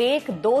1, 2,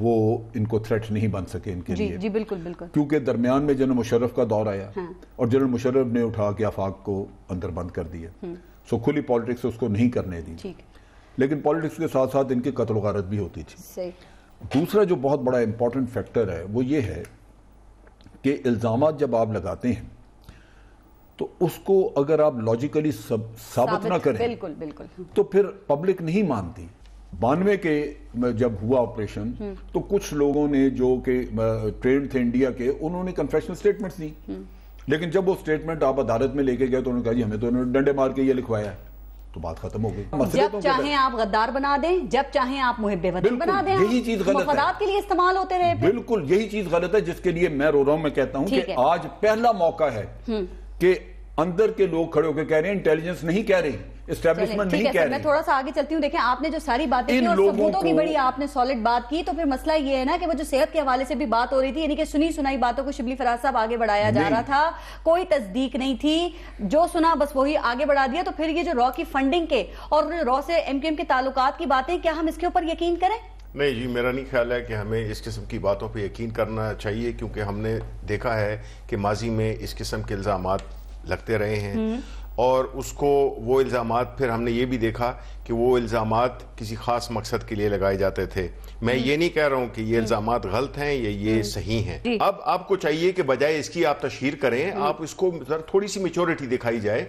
وہ ان کو تھریٹ نہیں بن سکے ان کے لیے. جی بالکل بالکل. کیونکہ درمیان میں جنرل مشرف کا دور آیا اور جنرل مشرف نے اٹھا کے آفاق کو اندر بند کر دیا. سو کھلی پالیٹکس اس کو نہیں کرنے دی. لیکن پالیٹکس کے ساتھ ساتھ ان کی قتل و غارت بھی ہوتی تھی. دوسرا جو بہت بڑا امپورٹنٹ فیکٹر ہے وہ یہ ہے کہ الزامات جب آپ لگاتے ہیں تو اس کو اگر آپ لاجیکلی ثابت نہ کریں تو پھر پبلک نہیں مانتی. 92 کے جب ہوا آپریشن تو کچھ لوگوں نے جو کہ ٹرینڈ تھے انڈیا کے, انہوں نے کنفیشنل سٹیٹمنٹس دی, لیکن جب وہ سٹیٹمنٹ آپ عدالت میں لے کے گئے تو انہوں نے کہا جی ہمیں تو انہوں نے ڈنڈے مار کے یہ لکھوایا ہے, تو بات ختم ہو گئی. جب چاہیں آپ غدار بنا دیں, جب چاہیں آپ محب وطن بنا دیں, یہی چیز غلط ہے, مفادات کے لیے استعمال ہوتے رہے. بالکل یہی چیز غلط ہے جس کے لیے میں رو رہا ہوں. میں کہتا ہوں کہ آج پہلا موقع ہے کہ اندر کے لوگ کھڑے ہو کے کہہ رہے ہیں انٹیلیجنس نہیں کہہ رہی, اسٹیبلشمنٹ نہیں کہہ رہی. میں تھوڑا سا آگے چلتی ہوں. دیکھیں آپ نے جو ساری باتیں کی اور ثبوتوں کی بڑی آپ نے سالڈ بات کی, تو پھر مسئلہ یہ ہے نا کہ وہ جو صحت کے حوالے سے بھی بات ہو رہی تھی, یعنی کہ سنی سنائی باتوں کو شبلی فراز صاحب آگے بڑھایا جا رہا تھا, کوئی تصدیق نہیں تھی, جو سنا بس وہی آگے بڑھا دیا. تو پھر یہ جو را کی فنڈنگ کے اور را سے ایم کیو ایم کے تعلقات کی باتیں, کیا ہم اس کے اوپر یقین کریں؟ نہیں جی, میرا نہیں خیال ہے کہ ہمیں اس قسم کی باتوں پہ یقین کرنا چاہیے, کیونکہ ہم نے دیکھا ہے کہ ماضی میں اس قسم کے الزامات لگتے رہے ہیں, اور اس کو وہ الزامات پھر ہم نے یہ بھی دیکھا کہ وہ الزامات کسی خاص مقصد کے لیے لگائے جاتے تھے. میں یہ نہیں کہہ رہا ہوں کہ یہ الزامات غلط ہیں یا یہ صحیح ہیں. اب آپ کو چاہیے کہ بجائے اس کی آپ تشہیر کریں, آپ اس کو تھوڑی سی میچورٹی دکھائی جائے,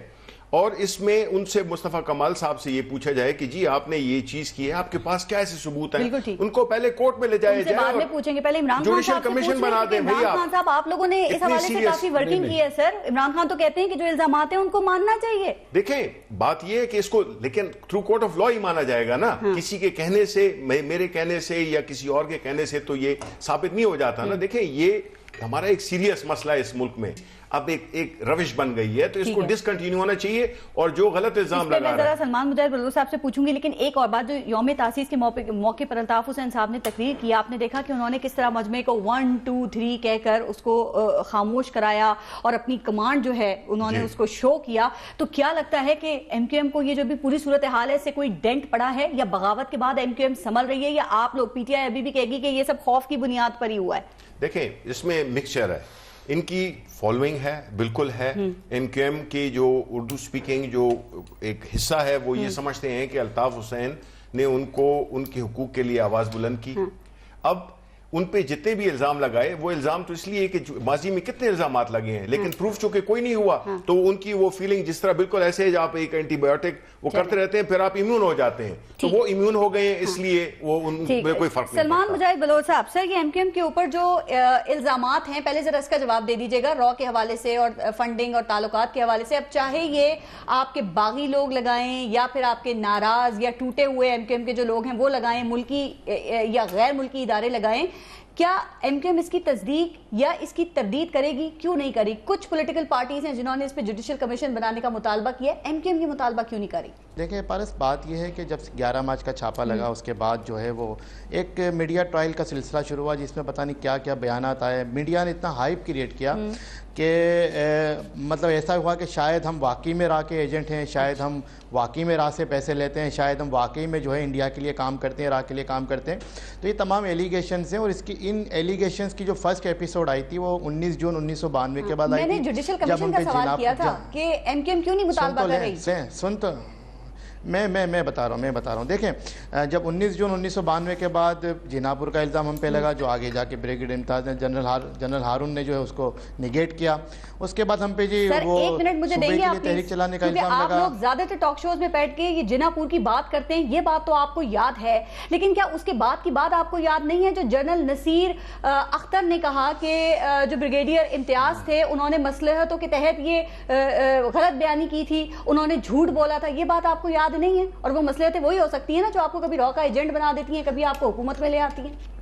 اور اس میں ان سے مصطفیٰ کمال صاحب سے یہ پوچھا جائے کہ جی آپ نے یہ چیز کی ہے, آپ کے پاس کیا ایسے ثبوت ہیں, ان کو پہلے کورٹ میں لے جایا جائے, بعد میں پوچھیں گے. پہلے عمران جوڈیشل کمیشن بنا دیں. عمران خان صاحب آپ لوگوں نے اس حوالے سے کافی ورکنگ کی ہے سر. عمران خان تو کہتے ہیں کہ جو الزامات ہیں ان کو ماننا چاہیے. دیکھیں بات یہ ہے کہ اس کو لیکن تھرو کورٹ آف لا ہی مانا جائے گا نا, کسی کے کہنے سے, میرے کہنے سے یا کسی اور کے کہنے سے تو یہ ثابت نہیں ہو جاتا نا. دیکھیں یہ ہمارا ایک سیریس مسئلہ ہے اس ملک میں, اب ایک روش بن گئی ہے, تو اس کو ڈسکنٹینیو ہونا چاہیے, اور جو غلط الزام لگا رہا ہے. میں ذرا سلمان مجاہد بلوچ صاحب سے پوچھوں گی, لیکن ایک اور بات, جو یوم تاسیس کے موقع پر الطاف حسین صاحب نے تقریر کی, آپ نے دیکھا کہ انہوں نے کس طرح مجمع کو 1 2 3 کہہ کر اس کو خاموش کرایا اور اپنی کمانڈ جو ہے انہوں نے اس کو شو کیا. تو کیا لگتا ہے کہ ایم کیو ایم کو یہ جو بھی پوری صورتحال ہے اس سے کوئی ڈینٹ پڑا ہے, یا بغاوت کے بعد ایم کیو ایم سنبھل رہی ہے, یا آپ لوگ پی ٹی آئی ابھی بھی کہے گی کہ یہ سب خوف کی بنیاد پر ہی ہوا ہے؟ دیکھیں اس میں مکسچر ہے, ان کی فالوئنگ ہے, بالکل ہے. ایم کیو ایم کی جو اردو سپیکنگ جو ایک حصہ ہے وہ یہ سمجھتے ہیں کہ الطاف حسین نے ان کو ان کے حقوق کے لیے آواز بلند کی. اب ان پہ جتنے بھی الزام لگائے, وہ الزام تو اس لیے کہ ماضی میں کتنے الزامات لگے ہیں, لیکن پروف چونکہ کوئی نہیں ہوا, تو ان کی وہ فیلنگ جس طرح بالکل ایسے ہے آپ ایک اینٹی بایوٹک وہ کرتے رہتے ہیں, پھر آپ امیون ہو جاتے ہیں, تو وہ امیون ہو گئے ہیں, اس لیے وہ ان میں کوئی فرق نہیں. سلمان مجاہد بلوچ صاحب, سر یہ ایم کیو ایم کے اوپر جو الزامات ہیں, پہلے ذرا اس کا جواب دے دیجیے گا, را کے حوالے سے اور فنڈنگ اور تعلقات کے حوالے سے. اب چاہے یہ آپ کے باغی لوگ لگائیں یا پھر آپ کے ناراض یا ٹوٹے ہوئے ایم کیو ایم کے جو لوگ ہیں وہ لگائیں, ملکی یا غیر ملکی ادارے لگائیں, کیا ایم کیو ایم اس کی تصدیق یا اس کی تردید کرے گی؟ کیوں نہیں کری؟ کچھ پولیٹیکل پارٹیز ہیں جنہوں نے اس پہ جوڈیشل کمیشن بنانے کا مطالبہ کیا, ایم کیو ایم کی مطالبہ کیوں نہیں کری؟ دیکھیں پارس, بات یہ ہے کہ جب 11 مارچ کا چھاپا لگا اس کے بعد جو ہے وہ ایک میڈیا ٹرائل کا سلسلہ شروع ہوا, جس میں پتہ نہیں کیا کیا بیانات آئے. میڈیا نے اتنا ہائپ کریٹ کیا کہ مطلب ایسا ہوا کہ شاید ہم واقعی میں را کے ایجنٹ ہیں, شاید ہم واقعی میں را سے پیسے لیتے ہیں, شاید ہم واقعی میں جو ہے انڈیا کے لیے کام کرتے ہیں, را کے لیے کام کرتے ہیں. تو یہ تمام ایلیگیشنز ہیں, اور اس کی ان ایلیگیشنز کی جو فرسٹ ایپیسوڈ آئی تھی وہ 19 جون 1992 کے بعد آئی تھی. میں نے جوڈیشل کمیشن کا سوال کیا تھا کہ ایم کیو ایم کیوں نہیں مطالبہ کر رہی؟ سن تو میں بتا رہا ہوں. دیکھیں جب 19 جون 1992 کے بعد جیناپور کا الزام ہم پہ لگا, جو آگے جا کے بریگیڈ امتیاز نے جنرل ہارون نے جو ہے اس کو نیگیٹ کیا, اس کے بعد ہم پہ جی وہ ایک منٹ مجھے دیں گے آپ تحریک چلانے کا الزام آپ لگا. لوگ زیادہ تر ٹاک شوز میں بیٹھ کے یہ جیناپور کی بات کرتے ہیں, یہ بات تو آپ کو یاد ہے, لیکن کیا اس کے بعد کی بات آپ کو یاد نہیں ہے جو جنرل نصیر اختر نے کہا کہ جو بریگیڈیئر امتیاز تھے انہوں نے مصلحتوں کے تحت یہ غلط بیانی کی تھی, انہوں نے جھوٹ بولا تھا, یہ بات آپ کو یاد نہیں ہے؟ اور وہ مصلحتیں وہی ہو سکتی ہیں نا جو آپ کو کبھی را کا ایجنٹ بنا دیتی ہیں, کبھی آپ کو حکومت میں لے آتی ہیں.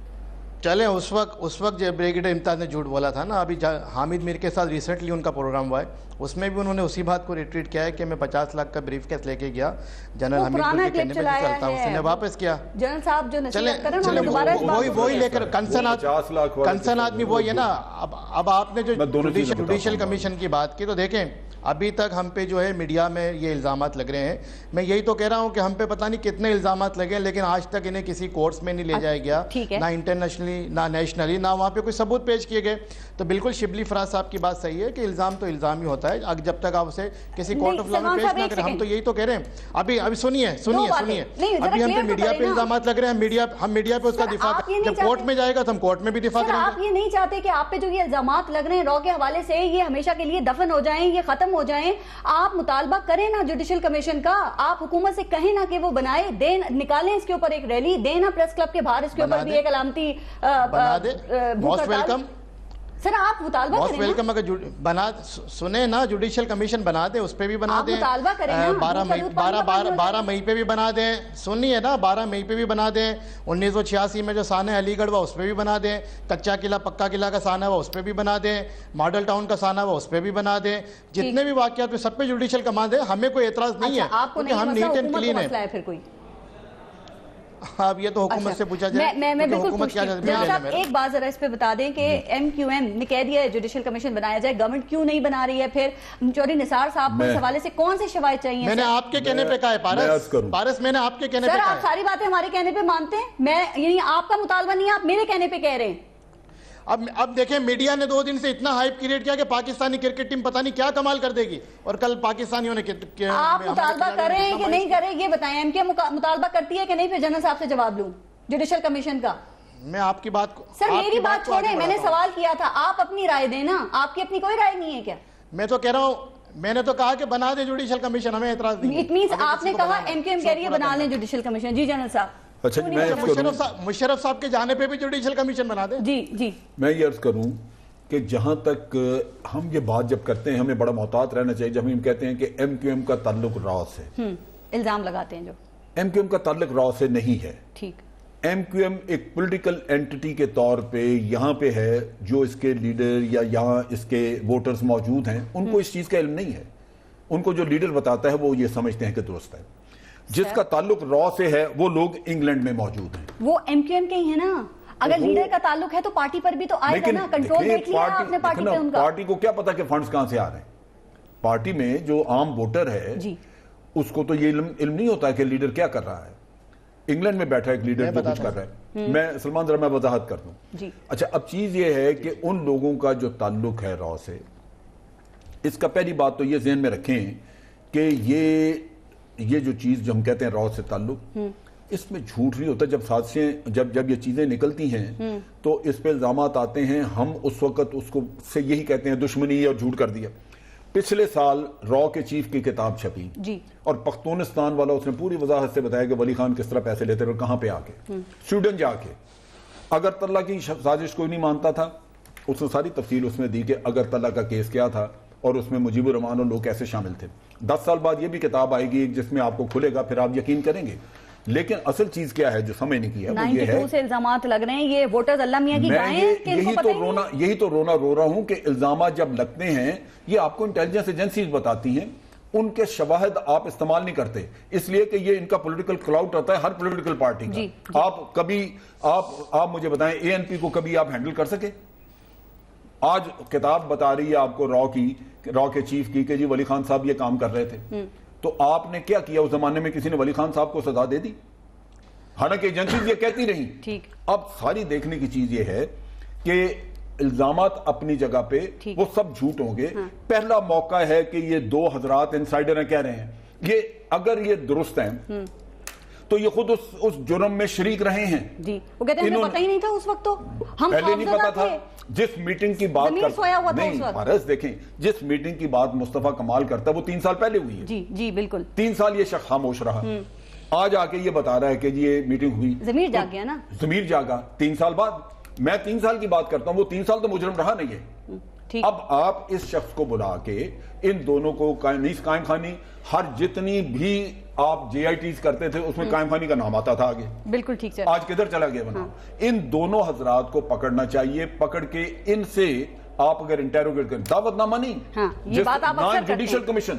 چلیں اس وقت جو بریگیڈیئر امتیاز نے جھوٹ بولا تھا نا, ابھی حامد میر کے ساتھ ریسنٹلی ان کا پروگرام ہوا ہے, اس میں بھی انہوں نے اسی بات کو ریٹریٹ کیا ہے کہ میں 50 لاکھ کا بریف کیس لے کے گیا جنرل حمید گل کے کہنے پہ چلتا ہوں, اس نے واپس کیا. جنرل صاحب جو نصیحت کریں انہوں نے دوبارہ وہی لے کر کنسرن آدمی وہی ہے نا. اب آپ نے جو جوڈیشل کمیشن کی بات کی, تو دیکھیں ابھی تک ہم پہ جو ہے میڈیا میں یہ الزامات لگ رہے ہیں. میں یہی تو کہہ رہا ہوں کہ ہم پہ پتہ نہیں کتنے الزامات لگے ہیں لیکن آج تک انہیں کسی کورٹس میں نہیں لے جایا گیا, نہ انٹرنیشنلی نہ نیشنلی, نہ وہاں پہ کوئی ثبوت پیش کیے گئے. تو بالکل شبلی فراز صاحب کی بات صحیح ہے کہ الزام تو الزام ہی ہوتا ہے جب تک آپ اسے کسی کورٹ آف لا میں پیش نہ کریں. ہم تو یہی تو کہہ رہے ہیں. ابھی سنیے ابھی ہم پہ میڈیا پہ الزامات لگ رہے ہیں, ہم میڈیا پہ اس کا دفاع, جب کورٹ میں جائے گا تو ہم کورٹ میں بھی دفاع کریں گے. آپ یہ نہیں چاہتے کہ آپ پہ جو یہ الزامات لگ رہے ہیں رو کے حوالے سے یہ ہمیشہ کے لیے دفن ہو جائیں, یہ ختم ہو جائیں. آپ مطالبہ کریں نا جوڈیشل کمیشن کا, آپ حکومت سے کہیں نا کہ وہ بنائے, دیں, نکالیں اس کے اوپر ایک ریلی, دیں نا پریس کلب کے باہر اس کے اوپر بھی ایک علامتی بنا دے. موسٹ ویلکم سر, آپ مطالبہ کریں نا. ویلکم. اگر بنا سنیں نا جوڈیشل کمیشن بنا دیں, اس پہ بھی بنا دیں. 12 مئی پہ بھی بنا دیں. سنیے نا, 12 مئی پہ بھی بنا دیں. 1986 میں جو سانحہ علی گڑھ ہوا اس پہ بھی بنا دیں. کچا قلعہ پکا قلعہ کا سانحہ ہوا اس پہ بھی بنا دیں. ماڈل ٹاؤن کا سانحہ ہوا اس پہ بھی بنا دیں. جتنے بھی واقعات پہ سب پہ جوڈیشل کما دیں, ہمیں کوئی اعتراض نہیں ہے کیونکہ ہم نیٹ اینڈ کلین ہیں. اب یہ تو حکومت سے پوچھا جائے. میں بالکل پوچھتی ہوں. ایک بات ذرا اس پہ بتا دیں کہ ایم کیو ایم نے کہہ دیا ہے جوڈیشل کمیشن بنایا جائے, گورنمنٹ کیوں نہیں بنا رہی ہے؟ پھر چودھری نثار صاحب کو اس حوالے سے کون سے شواہد چاہیے؟ میں نے آپ کے کہنے پہ کہا ہے پارس, میں نے آپ کے کہنے پہ کہا ہے. سر, آپ ساری باتیں ہمارے کہنے پہ مانتے ہیں؟ میں یعنی آپ کا مطالبہ نہیں, آپ میرے کہنے پہ کہہ رہے ہیں. اب دیکھیں میڈیا نے 2 دن سے اتنا ہائپ کریٹ کیا کہ پاکستانی کرکٹ ٹیم پتہ نہیں کیا کمال کر دے گی, اور کل پاکستانیوں نے آپ مطالبہ کر رہے ہیں کہ نہیں کر رہے یہ بتائیں. ایم کیو مطالبہ کرتی ہے کہ نہیں؟ پھر جنرل صاحب سے جواب لوں جوڈیشل کمیشن کا. میں آپ کی بات کو, سر میری بات چھوڑیں, میں نے سوال کیا تھا, آپ اپنی رائے دیں نا. آپ کی اپنی کوئی رائے نہیں ہے کیا؟ میں تو کہہ رہا ہوں, میں نے تو کہا کہ بنا دیں جوڈیشل کمیشن, ہمیں اعتراض نہیں. اٹ مینس آپ نے کہا ایم کیو ایم کہہ رہی ہے بنا لیں جوڈیشل کمیشن. جی جنرل صاحب. اچھا, مشرف صاحب کے جانے پہ بھی جوڈیشل کمیشن بنا دیں. جی میں یہ عرض کروں کہ جہاں تک ہم یہ بات جب کرتے ہیں ہمیں بڑا محتاط رہنا چاہیے. جب ہم کہتے ہیں کہ ایم کیو ایم کا تعلق راؤ سے, الزام لگاتے ہیں جو ایم کیو ایم کا تعلق راؤ سے نہیں ہے. ٹھیک. ایم کیو ایم ایک پولیٹیکل اینٹی کے طور پہ یہاں پہ ہے, جو اس کے لیڈر یا یہاں اس کے ووٹرز موجود ہیں ان کو اس چیز کا علم نہیں ہے. ان کو جو لیڈر بتاتا ہے وہ یہ سمجھتے ہیں کہ درست ہے. جس کا تعلق راؤ سے ہے وہ لوگ انگلینڈ میں موجود ہیں, وہ ایم کیو ایم کے ہی ہیں نا. اگر لیڈر کا تعلق ہے تو پارٹی پر بھی تو آئے گا نا. کنٹرول دیکھ لیا آپ نے پارٹی پہ ان کا. پارٹی کو کیا پتا کہ فنڈز کہاں سے آ رہے ہیں؟ پارٹی میں جو عام ووٹر ہے اس کو تو یہ علم نہیں ہوتا کہ لیڈر کیا کر رہا ہے. انگلینڈ میں بیٹھا ایک لیڈر جو کچھ کر رہا ہے. میں سلمان ذرا میں وضاحت کر دوں. اچھا, اب چیز یہ ہے کہ ان لوگوں کا جو تعلق ہے راؤ سے, اس کا پہلی بات تو یہ ذہن میں رکھیں کہ یہ جو چیز جو ہم کہتے ہیں راؤ سے تعلق, اس میں جھوٹ نہیں ہوتا. جب سازشیں جب یہ چیزیں نکلتی ہیں تو اس پہ الزامات آتے ہیں, ہم اس وقت اس کو سے یہی کہتے ہیں دشمنی اور جھوٹ کر دیا. پچھلے سال راؤ کے چیف کی کتاب چھپی اور پختونستان والا اس نے پوری وضاحت سے بتایا کہ ولی خان کس طرح پیسے لیتے اور کہاں پہ آ کے, سویڈن جا کے. اگرتلہ کی سازش کوئی نہیں مانتا تھا, اس نے ساری تفصیل اس میں دی کہ اگرتلہ کا کیس کیا تھا اور اس میں مجیب الرحمان اور لوگ کیسے شامل تھے. 10 سال بعد یہ بھی کتاب آئے گی جس میں آپ کو کھلے گا, پھر آپ یقین کریں گے. لیکن اصل چیز کیا ہے جو سمجھنے کی ہے وہ یہ ہے, 92 سے الزامات لگ رہے ہیں. یہ ووٹرز اللہ میاں کی گائیں ہیں کہ ان کو پتہ ہی نہیں. یہی تو رونا رو رہا ہوں کہ الزامات جب لگتے ہیں یہ آپ کو انٹیلیجنس ایجنسیز بتاتی ہیں, ان کے شواہد آپ استعمال نہیں کرتے, اس لیے کہ یہ ان کا پولیٹیکل کلاؤٹ آتا ہے ہر پولیٹیکل پارٹی کا. آپ کبھی آپ مجھے بتائیں اے این پی کو کبھی آپ ہینڈل کر سکے؟ آج کتاب بتا رہی ہے آپ کو راؤ کے چیف کی کہ جی ولی خان صاحب یہ کام کر رہے تھے, تو آپ نے کیا کیا؟ اس زمانے میں کسی نے ولی خان صاحب کو سزا دے دی؟ حالانکہ ایجنسیز یہ کہتی رہی. اب ساری دیکھنے کی چیز یہ ہے کہ الزامات اپنی جگہ پہ وہ سب جھوٹ ہوں گے. پہلا موقع ہے کہ یہ 2 حضرات انسائیڈر ہیں کہہ رہے ہیں, یہ اگر یہ درست ہیں تو یہ خود اس جرم میں شریک رہے ہیں. وہ کہتے ہیں ہمیں پتہ ہی نہیں تھا اس وقت, تو ہم پہلے نہیں پتا تھا. جس میٹنگ کی بات نہیں فارس دیکھیں, جس میٹنگ کی بات مصطفیٰ کمال کرتا ہے وہ 3 سال پہلے ہوئی ہے. جی بالکل. 3 سال یہ شخص خاموش رہا, آج آ کے یہ بتا رہا ہے کہ یہ میٹنگ ہوئی. ضمیر جاگ گیا نا, ضمیر جاگا 3 سال بعد. میں 3 سال کی بات کرتا ہوں, وہ 3 سال تو مجرم رہا نہیں ہے. اب آپ اس شخص کو بلا کے ان دونوں کو قائم خانی, ہر جتنی بھی آپ جے آئی ٹیز کرتے تھے اس میں قائم خانی کا نام آتا تھا آگے. بالکل ٹھیک ہے. آج کدھر چلا گیا بنا؟ ان دونوں حضرات کو پکڑنا چاہیے, پکڑ کے ان سے آپ اگر انٹیروگیٹ کریں, دعوت نامہ نہیں, نان جوڈیشل کمیشن.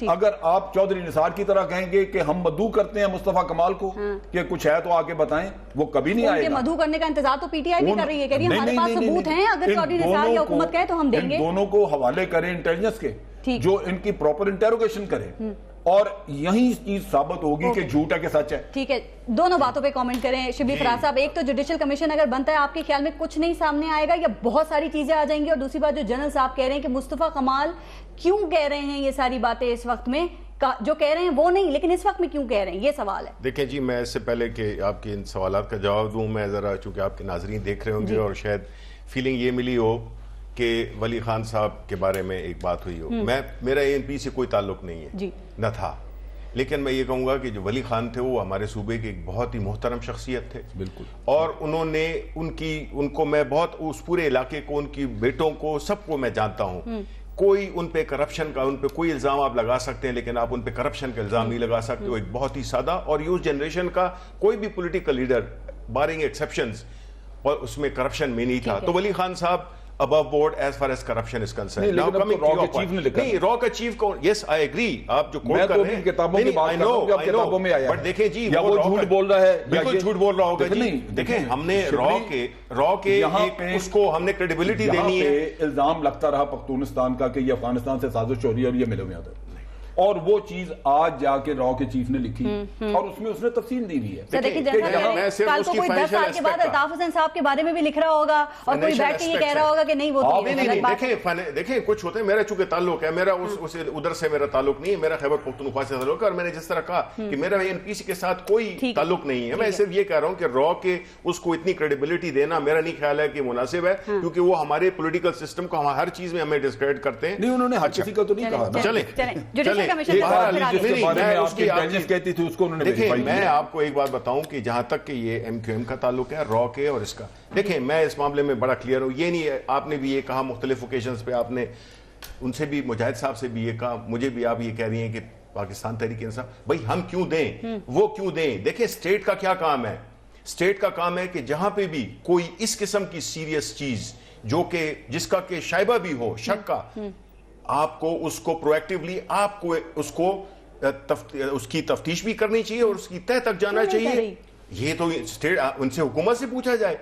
اگر آپ چودھری نثار کی طرح کہیں گے کہ ہم مدعو کرتے ہیں مصطفیٰ کمال کو کہ کچھ ہے تو آ کے بتائیں, وہ کبھی نہیں آئے گا. مدعو کرنے کا انتظار تو پی ٹی آئی بھی کر رہی ہے, کہہ رہی ہے ہمارے پاس ثبوت ہیں, اگر چودھری نثار یا حکومت کہے تو ہم دیں گے. ان دونوں کو حوالے کریں انٹیلیجنس کے, جو ان کی پراپر انٹیروگیشن کرے اور یہی چیز ثابت ہوگی کہ جھوٹ ہے کہ سچ ہے. ٹھیک ہے, دونوں باتوں پہ کامنٹ کریں. شبلی فراز صاحب, ایک تو جوڈیشل کمیشن اگر بنتا ہے آپ کے خیال میں کچھ نہیں سامنے آئے گا یا بہت ساری چیزیں آ جائیں گی؟ اور دوسری بات جو جنرل صاحب کہہ رہے ہیں کہ مصطفیٰ کمال کیوں کہہ رہے ہیں یہ ساری باتیں اس وقت میں, جو کہہ رہے ہیں وہ نہیں لیکن اس وقت میں کیوں کہہ رہے ہیں, یہ سوال ہے. دیکھیں جی, میں اس سے پہلے کہ آپ کے ان سوالات کا جواب دوں, میں ذرا چونکہ آپ کے ناظرین دیکھ رہے ہوں گے اور شاید فیلنگ یہ ملی ہو کہ ولی خان صاحب کے بارے میں ایک بات ہوئی ہو. میرا ANP سے کوئی تعلق نہیں ہے, نہ تھا, لیکن میں یہ کہوں گا کہ جو ولی خان تھے وہ ہمارے صوبے کے ایک بہت ہی محترم شخصیت تھے. بالکل. اور انہوں نے ان کو میں بہت, اس پورے علاقے کو, ان کی بیٹوں کو, سب کو میں جانتا ہوں. کوئی ان پہ کرپشن کا, ان پہ کوئی الزام آپ لگا سکتے ہیں لیکن آپ ان پہ کرپشن کا الزام نہیں لگا سکتے. وہ ایک بہت ہی سادہ, اور یوز جنریشن کا کوئی بھی پولیٹیکل لیڈر بارنگ ایکسیپشنز اور اس میں کرپشن میں نہیں تھا. تو ولی خان صاحب above board as far as corruption is concerned. Now coming to your point. نہیں, را کا چیف کو, yes I agree, آپ جو کوٹ کر رہے ہیں کتابوں کی بات کر رہا ہوں کہ اب کتابوں میں آیا ہے, بٹ دیکھیں جی وہ جھوٹ بول رہا ہے, بالکل جھوٹ بول رہا ہوگا جی. دیکھیں ہم نے را کے اس کو ہم نے کریڈیبلٹی دینی ہے. الزام لگتا رہا پختونستان کا کہ یہ افغانستان سے سازش ہو رہی ہے اور یہ ملے ہوئے آتا, اور وہ چیز آج جا کے را کے چیف نے لکھی اور اس میں اس نے تفصیل دی ہوئی ہے. کل کو کوئی 10 سال کے بعد الطاف حسین صاحب کے بارے میں بھی لکھ رہا ہوگا اور کوئی بیٹھ کے یہ کہہ رہا ہوگا کہ نہیں وہ دیکھیں کچھ ہوتے ہیں. میرا چونکہ تعلق ہے, میرا ادھر سے میرا تعلق نہیں ہے, میرا خیبر پختونخوا سے تعلق ہے, اور میں نے جس طرح کہا کہ میرا ANPC کے ساتھ کوئی تعلق نہیں ہے. میں صرف یہ کہہ رہا ہوں کہ را کے اس کو اتنی کریڈیبلٹی دینا میرا نہیں خیال ہے کہ مناسب ہے, کیونکہ وہ ہمارے پولیٹیکل سسٹم کو ہر چیز میں ہمیں ڈسکریڈٹ کرتے ہیں. نہیں, انہوں نے ہر کسی کا تو نہیں کہا. چلیں دیکھیں, میں آپ کو ایک بات بتاؤں کہ جہاں تک کہ یہ MQM کا تعلق ہے, را کے اور اس کا, دیکھیں میں اس معاملے میں بڑا کلیئر ہوں. یہ نہیں, آپ نے بھی یہ کہا مختلف اوکیشنز پہ, آپ نے ان سے بھی, مجاہد صاحب سے بھی یہ کہا, مجھے بھی آپ یہ کہہ رہی ہیں کہ پاکستان تحریک انصاف, بھائی ہم کیوں دیں, وہ کیوں دیں. دیکھیں اسٹیٹ کا کیا کام ہے, اسٹیٹ کا کام ہے کہ جہاں پہ بھی کوئی اس قسم کی سیریس چیز جو کہ جس کا کہ شائبہ بھی ہو, شک کا, آپ کو اس کو پرویکٹیولی آپ کو اس کی تفتیش بھی کرنی چاہیے اور اس کی تہ تک جانا چاہیے. یہ تو اسٹیٹ ان سے حکومت سے پوچھا جائے.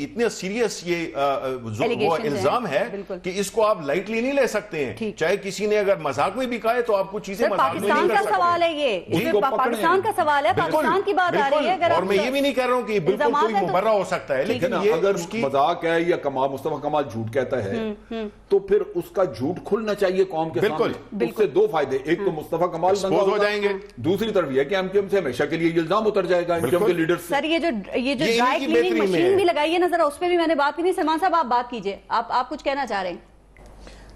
اتنا سیریس یہ الزام ہے کہ اس کو آپ لائٹلی نہیں لے سکتے ہیں. چاہے کسی نے اگر مذاق میں بھی کہا ہے تو آپ کو چیزیں پاکستان کا سوال ہے, یہ پاکستان کا سوال ہے, پاکستان کی بات آ رہی ہے. اور میں یہ بھی نہیں کہہ رہا ہوں کہ بالکل کوئی مبرہ ہو سکتا ہے, لیکن اگر مذاق ہے یا مصطفیٰ کمال جھوٹ کہتا ہے تو پھر اس کا جھوٹ کھلنا چاہیے قوم کے سامنے. اس سے دو فائدے, ایک تو مصطفیٰ کمال ہو جائیں گے, دوسری طرف یہ کہ MQM سے ہمیشہ کے لیے الزام اتر جائے گا MQM کے لیڈر سے. سر یہ جو ڈرائی کلیننگ مشین بھی لگائی ہے نا, ذرا اس پہ بھی میں نے بات کی نہیں. سلمان صاحب آپ بات کیجئے, آپ کچھ کہنا چاہ رہے ہیں.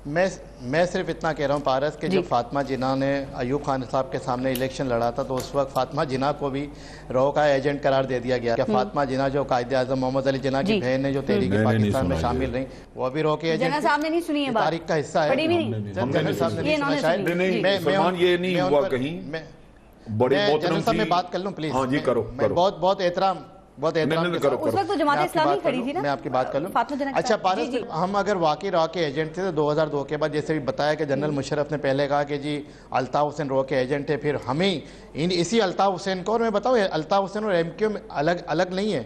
میں صرف اتنا کہہ رہا ہوں پارس کہ جو فاطمہ جناح نے ایوب خان صاحب کے سامنے الیکشن لڑا تھا تو اس وقت فاطمہ جناح کو بھی رو کا ایجنٹ قرار دے دیا گیا. کہ فاطمہ جناح جو قائد اعظم محمد علی جناح کی بہن ہے جو تحریک پاکستان میں شامل رہی, وہ بھی رو کے ایجنٹ صاحب نے نہیں سنی ہے بات, تاریخ کا حصہ ہے. جنرل صاحب نے نہیں سنا شاید. یہ نہیں ہوا کہیں. بڑے محترم صاحب میں بات کر لوں پلیز. ہاں جی کرو. بہت احترام اس وقت تو جماعت اسلامی کھڑی تھی نا. میں آپ کی بات کر لوں. اچھا پارس, ہم اگر واقعی را کے ایجنٹ تھے تو 2002 کے بعد جیسے بھی بتایا کہ جنرل مشرف نے پہلے کہا کہ جی الطاف حسین را کے ایجنٹ ہے, پھر ہمیں اسی الطاف حسین کو, اور میں بتاؤں الطاف حسین اور MQM الگ نہیں ہے,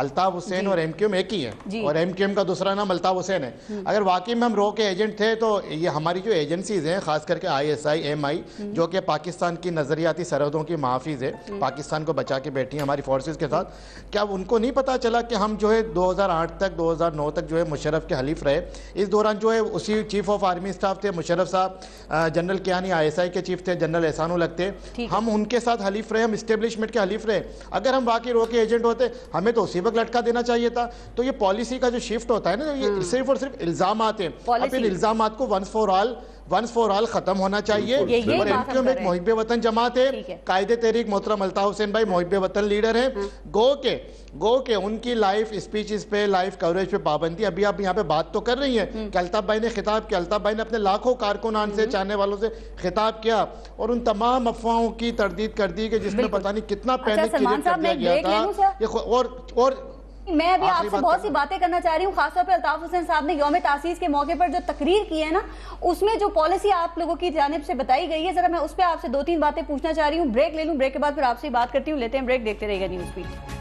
الطاف حسین اور MQM ایک ہی ہے, اور MQM کا دوسرا نام الطاف حسین ہے. اگر واقعی میں ہم رو کے ایجنٹ تھے تو یہ ہماری جو ایجنسیز ہیں, خاص کر کے ISI MI جو کہ پاکستان کی نظریاتی سرحدوں کی محافظ ہے, پاکستان کو بچا کے بیٹھی ہیں ہماری فورسز کے ساتھ, کیا ان کو نہیں پتا چلا کہ ہم جو ہے 2008 تک 2009 تک جو ہے مشرف کے حلیف رہے. اس دوران جو ہے اسی چیف آف آرمی اسٹاف تھے مشرف صاحب, جنرل کیانی ISI کے چیف تھے, جنرل احسان الحق تھے, ہم ان کے ساتھ حلیف رہے, ہم اسٹیبلشمنٹ کے حلیف رہے. اگر ہم واقعی رو کے ایجنٹ ہوتے ہمیں تو اسی وقت لٹکا دینا چاہیے تھا. تو یہ پالیسی کا جو شفٹ ہوتا ہے نا, یہ صرف اور صرف الزامات ہیں, اب ان الزامات کو ونس فار آل ختم ہونا چاہیے. اور MQM ایک محب وطن جماعت ہے, قائد تحریک محترم الطاف حسین بھائی محب وطن لیڈر ہیں, گو کہ ان کی لائف اسپیچز پہ, لائف کوریج پہ پابندی. ابھی آپ یہاں پہ بات تو کر رہی ہیں کہ الطاف بھائی نے خطاب کیا, الطاف بھائی نے اپنے لاکھوں کارکنان سے, چاہنے والوں سے خطاب کیا اور ان تمام افواہوں کی تردید کر دی کہ جس میں پتہ نہیں کتنا پینک کریٹ کر دیا گیا تھا. اور میں ابھی آپ سے بہت سی باتیں کرنا چاہ رہی ہوں, خاص طور پہ الطاف حسین صاحب نے یوم تاسیس کے موقع پر جو تقریر کی ہے نا, اس میں جو پالیسی آپ لوگوں کی جانب سے بتائی گئی ہے, ذرا میں اس پہ آپ سے 2-3 باتیں پوچھنا چاہ رہی ہوں. بریک لے لوں, بریک کے بعد پھر آپ سے بات کرتی ہوں. لیتے ہیں بریک, دیکھتے رہیے گا نیوز فیڈ.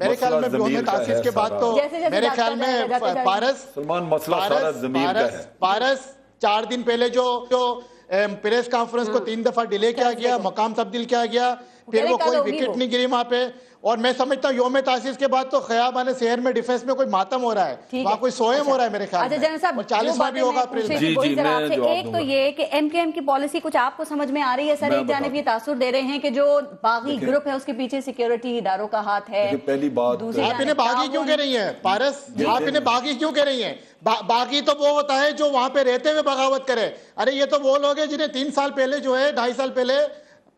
میرے خیال میں یوم تاسیس کے بعد تو میرے خیال میں پارس سلمان مسئلہ سارا ضمیر کا ہے. پارس 4 دن پہلے جو پریس کانفرنس کو 3 دفعہ ڈیلے کیا گیا, مقام تبدیل کیا گیا, پھر وہ کوئی وکٹ نہیں گری وہاں پہ. اور میں سمجھتا ہوں یوم تاسیس کے بعد تو خیابان شہر میں ڈیفنس میں کوئی ماتم ہو رہا ہے, وہاں کوئی سوئم ہو رہا ہے میرے خیال میں. جنرل صاحب 40واں بھی ہوگا اپریل میں. ایک تو یہ کہ ایم کیو ایم کی پالیسی کچھ آپ کو سمجھ میں آ رہی ہے سر؟ ایک جانب یہ تاثر دے رہے ہیں کہ جو باغی گروپ ہے اس کے پیچھے سیکیورٹی اداروں کا ہاتھ ہے. پہلی بات آپ انہیں باغی کیوں کہہ رہی ہیں پارس؟ آپ انہیں باغی کیوں کہہ رہی ہیں؟ باغی تو وہ ہوتا ہے جو وہاں پہ رہتے ہوئے بغاوت کرے. ارے یہ تو وہ لوگ ہیں جنہیں 3 سال پہلے جو ہے 2.5 سال پہلے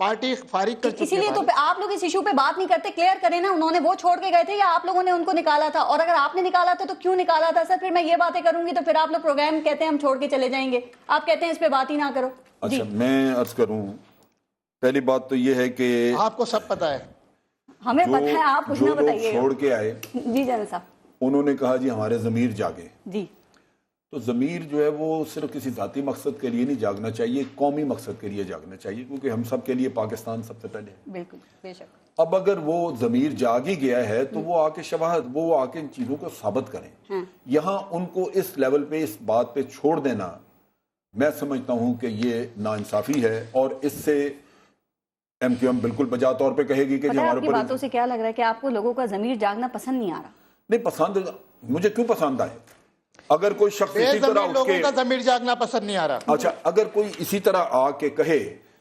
پارٹی فارغ کر چکی ہے. اسی لیے تو آپ لوگ اس ایشو پہ بات نہیں کرتے, کلیئر کریں نا. انہوں نے وہ چھوڑ کے گئے تھے یا آپ لوگوں نے ان کو نکالا تھا؟ اور اگر آپ نے نکالا تھا تو کیوں نکالا تھا سر؟ پھر میں یہ باتیں کروں گی تو پھر آپ لوگ پروگرام کہتے ہیں ہم چھوڑ کے چلے جائیں گے, آپ کہتے ہیں اس پہ بات ہی نہ کرو. اچھا میں عرض کروں, پہلی بات تو یہ ہے کہ آپ کو سب پتا ہے, ہمیں پتہ ہے, آپ کچھ نہ بتائیے. چھوڑ کے آئے جی جنرل صاحب, انہوں نے کہا جی ہمارے ضمیر جاگے. جی تو ضمیر جو ہے وہ صرف کسی ذاتی مقصد کے لیے نہیں جاگنا چاہیے, قومی مقصد کے لیے جاگنا چاہیے, کیونکہ ہم سب کے لیے پاکستان سب سے پہلے ہے. بالکل بے شک. اب اگر وہ ضمیر جاگ ہی گیا ہے تو وہ آ کے شواہد, وہ آ کے ان چیزوں کو ثابت کریں. یہاں ان کو اس لیول پہ اس بات پہ چھوڑ دینا میں سمجھتا ہوں کہ یہ ناانصافی ہے, اور اس سے ایم کیو ایم بالکل بجا طور پہ کہے گی کہ ہمارے اوپر باتوں سے کیا لگ رہا ہے کہ آپ کو لوگوں کا ضمیر جاگنا پسند نہیں آ رہا؟ نہیں پسند, مجھے کیوں پسند آئے؟ اگر کوئی شخص اسی طرح لوگوں کا ضمیر جاگنا پسند نہیں آ رہا. اچھا اگر کوئی اسی طرح آ کے کہے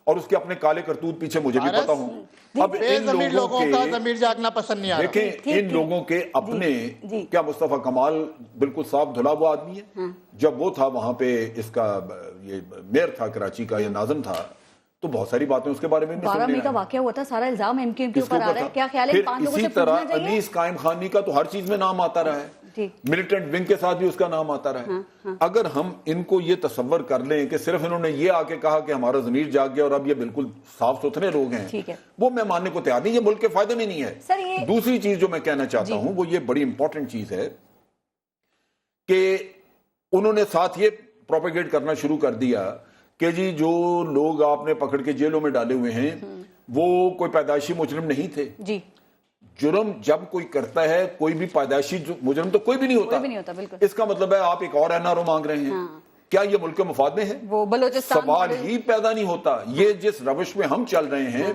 اور اس کے اپنے کالے کرتوت پیچھے مجھے بھی پتا ہوں, اب ان لوگوں کا ضمیر جاگنا پسند نہیں آ رہا. دیکھیں ان لوگوں کے اپنے, کیا مصطفیٰ کمال بالکل صاف دھلا ہوا آدمی ہے؟ جب وہ تھا وہاں پہ اس کا یہ میئر تھا کراچی کا یا ناظم تھا, تو بہت ساری باتیں اس کے بارے میں 12 مئی کا واقعہ ہوا تھا, سارا الزام ایم کیو ایم کے اوپر آ رہا ہے. کیا خیال ہے 5 لوگوں سے پوچھنا چاہیے؟ اسی طرح انیس قائم خانی کا تو ہر چیز میں نام آتا رہا ہے, ملیٹنٹ ونگ کے ساتھ بھی اس کا نام آتا رہا ہے. اگر ہم ان کو یہ تصور کر لیں کہ صرف انہوں نے یہ آ کے کہا کہ ہمارا ضمیر جاگ گیا اور اب یہ بالکل صاف ستھرے لوگ ہیں, وہ میں ماننے کو تیار نہیں, یہ ملک کے فائدے میں نہیں ہے. دوسری چیز جو میں کہنا چاہتا ہوں وہ یہ بڑی امپورٹنٹ چیز ہے کہ انہوں نے ساتھ یہ پروپیگیٹ کرنا شروع کر دیا کہ جی جو لوگ آپ نے پکڑ کے جیلوں میں ڈالے ہوئے ہیں وہ کوئی پیدائشی مجرم نہیں تھے. جی جرم جب کوئی کرتا ہے, کوئی بھی پیدائشی مجرم تو کوئی بھی نہیں ہوتا. اس کا مطلب ہے آپ ایک اور این آر او مانگ رہے ہیں, کیا یہ ملک کے مفاد میں ہے؟ وہ بلوچستان سوال ہی پیدا نہیں ہوتا. یہ جس روش میں ہم چل رہے ہیں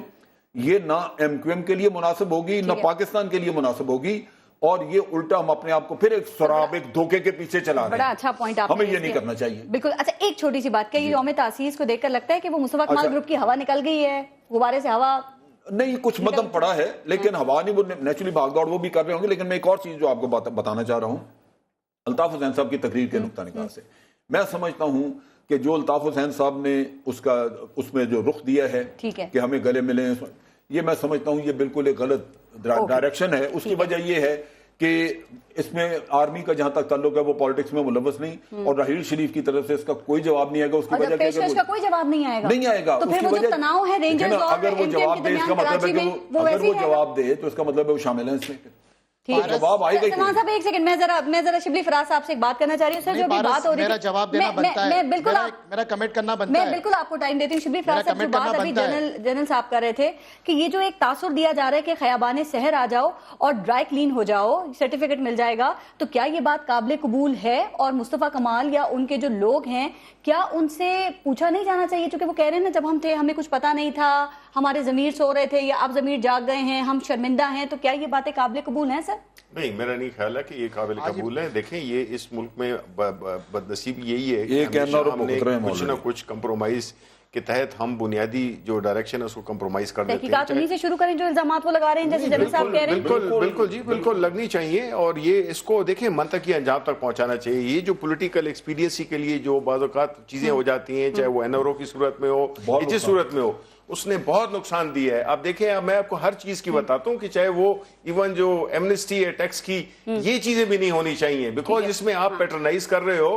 یہ نہ ایم کیو ایم کے لیے مناسب ہوگی نہ پاکستان کے لیے مناسب ہوگی, اور یہ الٹا ہم اپنے آپ کو پھر ایک سراب, ایک دھوکے کے پیچھے چلا رہے ہیں. بڑا اچھا پوائنٹ آپ نے, ہمیں یہ نہیں کرنا چاہیے. بالکل. اچھا ایک چھوٹی سی بات, کہ یہ یوم تاسیس کو دیکھ کر لگتا ہے کہ وہ مصطفیٰ کمال گروپ کی ہوا نکل گئی ہے, غبارے سے ہوا نہیں, کچھ مدم پڑا ہے لیکن ہوا نہیں, وہ نیچرلی بھاگ دوڑ وہ بھی کر رہے ہوں گے. لیکن میں ایک اور چیز جو آپ کو بتانا چاہ رہا ہوں, الطاف حسین صاحب کی تقریر کے نقطہ نگاہ سے میں سمجھتا ہوں کہ جو الطاف حسین صاحب نے اس میں جو رخ دیا ہے کہ ہمیں گلے ملیں, یہ میں سمجھتا ہوں یہ بالکل ایک غلط ڈائریکشن ہے. اس کی وجہ یہ ہے کہ اس میں آرمی کا جہاں تک تعلق ہے وہ پالیٹکس میں ملوث نہیں, اور راحیل شریف کی طرف سے اس کا کوئی جواب نہیں آئے گا. اس کی وجہ پیشکش کا کوئی جواب نہیں آئے گا. تو پھر وہ جو تناؤ ہے رینجرز اور اگر وہ جواب دے, اس کا مطلب ہے کہ اگر وہ جواب دے تو اس کا مطلب ہے وہ شامل ہیں اس میں. جواب آئے گا. سلمان صاحب ایک سیکنڈ, میں ذرا شبلی فراز صاحب سے ایک بات کرنا چاہ رہی ہوں. سر جو بھی بات ہو رہی ہے میرا جواب دینا بنتا ہے, میرا کمنٹ کرنا بنتا ہے. میں بالکل آپ کو ٹائم دیتی ہوں. شبلی فراز صاحب جو بات ابھی جنرل صاحب کر رہے تھے کہ یہ جو ایک تاثر دیا جا رہا ہے کہ خیابان شہر آ جاؤ اور ڈرائی کلین ہو جاؤ, سرٹیفکیٹ مل جائے گا, تو کیا یہ بات قابل قبول ہے؟ اور مصطفیٰ کمال یا ان کے جو لوگ ہیں, کیا ان سے پوچھا نہیں جانا چاہیے؟ چونکہ وہ کہہ رہے ہیں نا جب ہم تھے ہمیں کچھ پتا نہیں تھا, ہمارے ضمیر سو رہے تھے, یا اب ضمیر جاگ گئے ہیں, ہم شرمندہ ہیں. تو کیا یہ باتیں قابل قبول ہیں سر؟ نہیں, میرا نہیں خیال ہے کہ یہ قابل قبول ہے. دیکھیں یہ اس ملک میں بدنصیبی یہی ہے کہ ہم نے کچھ نہ کچھ کمپرومائز کے تحت ہم بنیادی جو ڈائریکشن ہے اس کو کمپرومائز کر دیتے ہیں. تحقیقات انہی سے شروع کریں جو الزامات وہ لگا رہے ہیں, جیسے جنرل صاحب کہہ رہے ہیں. بالکل جی, بالکل لگنی چاہیے, اور یہ اس کو دیکھیں منطقی انجام تک پہنچانا چاہیے. یہ جو پولیٹیکل ایکسپیڈینسی کے لیے جو بعض اوقات چیزیں ہو جاتی ہیں, چاہے وہ این آر او کی صورت میں ہو یا جس صورت میں ہو, اس نے بہت نقصان دیا ہے. آپ دیکھیں, میں آپ کو ہر چیز کی بتاتا ہوں کہ چاہے وہ ایون جو ایمنسٹی ہے ٹیکس کی, یہ چیزیں بھی نہیں ہونی چاہیے, بیکاز اس میں آپ پیٹرنائز کر رہے ہو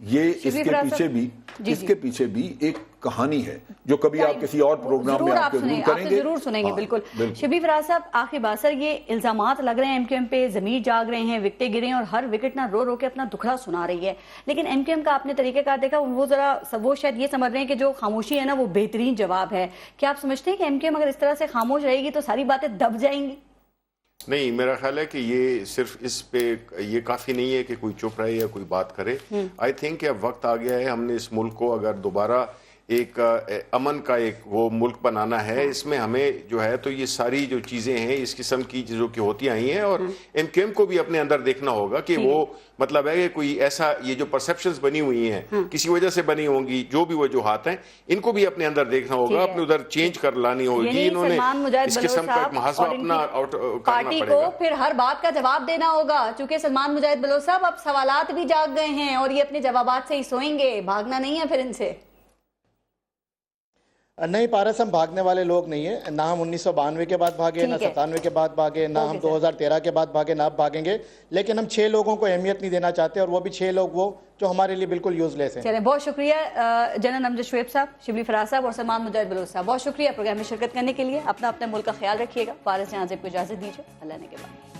یہ اس شبلی کے فراز پیچھے صاحب، بھی جی اس کے پیچھے بھی ایک کہانی ہے جو کبھی آپ کسی اور پروگرام ضرور میں آپ آپ کے سنیں، ضرور آپ کریں سے گے، ضرور سنیں گے، ہاں، بالکل۔ شبلی فراز صاحب، آخر بات سر، یہ الزامات لگ رہے ہیں ایم کیو ایم پہ، ضمیر جاگ رہے ہیں، وکٹیں گرے ہیں اور ہر وکٹ نہ رو رو کے اپنا دکھڑا سنا رہی ہے، لیکن ایم کیو ایم کا آپ نے طریقہ کار دیکھا، وہ شاید یہ سمجھ رہے ہیں کہ جو خاموشی ہے نا وہ بہترین جواب ہے۔ کیا آپ سمجھتے ہیں کہ ایم کیو ایم اگر اس طرح سے خاموش رہے گی تو ساری باتیں دب جائیں گی؟ نہیں، میرا خیال ہے کہ یہ صرف اس پہ یہ کافی نہیں ہے کہ کوئی چپ رہے یا کوئی بات کرے۔ آئی تھنک کہ اب وقت آ گیا ہے، ہم نے اس ملک کو اگر دوبارہ ایک امن کا ایک وہ ملک بنانا ہے، اس میں ہمیں جو ہے تو یہ ساری جو چیزیں ہیں اس قسم کی چیزوں کی ہوتی آئی ہیں، اور ایم کیو ایم کو بھی اپنے اندر دیکھنا ہوگا کہ وہ مطلب ہے کہ کوئی ایسا یہ جو پرسیپشنز بنی ہوئی ہیں کسی وجہ سے بنی ہوں گی، جو بھی وجوہات ہیں ان کو بھی اپنے اندر دیکھنا ہوگا، اپنے ادھر چینج کر لانی ہوگی، انہوں نے اس قسم کا ایک محاسبہ اپنا کرنا پارٹی پڑے گا۔ کو پھر ہر بات کا جواب دینا ہوگا، چونکہ سلمان مجاہد بلوچ صاحب اب سوالات بھی جاگ گئے ہیں اور یہ اپنے جوابات سے ہی سوئیں گے، بھاگنا نہیں ہے پھر ان سے۔ نہیں پارس، ہم بھاگنے والے لوگ نہیں ہیں، نہ ہم 1992 کے بعد بھاگے، نہ 97 کے بعد بھاگے، نہ ہم 2013 کے بعد بھاگے، نہ اب بھاگیں گے، لیکن ہم 6 لوگوں کو اہمیت نہیں دینا چاہتے، اور وہ بھی 6 لوگ وہ جو ہمارے لیے بالکل یوز لیس ہیں۔ چلیں، بہت شکریہ جنرل امجد شعیب صاحب، شبلی فراز صاحب اور سلمان مجاہد بلوچ صاحب، بہت شکریہ پروگرام میں شرکت کرنے کے لیے۔ اپنا ملک کا خیال رکھیے گا۔ فارس جہاں زیب کو اجازت دیجیے، اللہ نے کے بعد۔